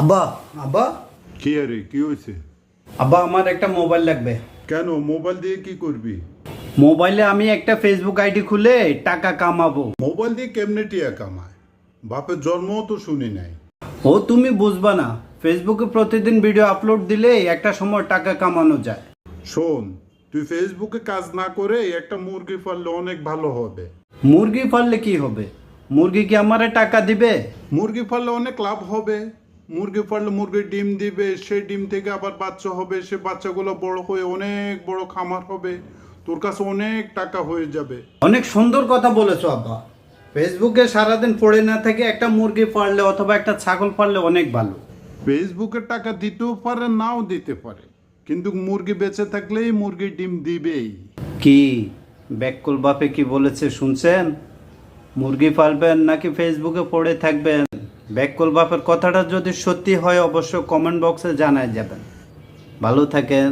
আব্বা আব্বা কি আরে কি হয়েছে? আব্বা আমার একটা মোবাইল লাগবে। কেন মোবাইল দিয়ে কি করবি? মোবাইলে আমি একটা ফেসবুক আইডি খুলে টাকা কামাবো। মোবাইল দিয়ে কেমনে টিয়া কামায়? বাপের জন্মও তো শুনি নাই। ও তুমি বুঝবা না, ফেসবুকে প্রতিদিন ভিডিও আপলোড দিলে একটা সময় টাকা কামানো যায়। শোন, তুই ফেসবুকে কাজ না করে একটা মুরগি পাললে অনেক ভালো হবে। মুরগি পাললে কি হবে? মুরগি কি আমারে টাকা দিবে? মুরগি পাললে অনেক লাভ হবে। মুরগি পাললে মুরগির ডিম দিবে, সেই ডিম থেকে আবার বাচ্চা হবে, সে বাচ্চাগুলো বড় হয়ে অনেক বড় খামার হবে, তোর কাছে অনেক টাকা হয়ে যাবে। অনেক সুন্দর কথা বলেছো আব্বা। ফেসবুকে সারাদিন পড়ে না থেকে একটা মুরগি পাললে অথবা একটা ছাগল পাললে অনেক ভালো। ফেসবুকের টাকা দিতেও পারে, নাও দিতে পারে, কিন্তু মুরগি বেঁচে থাকলেই মুরগি ডিম দিবেই। কি ব্যাককুল বাপে কি বলেছে শুনছেন? মুরগি পালবেন নাকি ফেসবুকে পড়ে থাকবেন? ব্যাককুল বাপের কথাটা যদি সত্যি হয় অবশ্য কমেন্ট বক্সে জানায় যাবেন। ভালো থাকেন।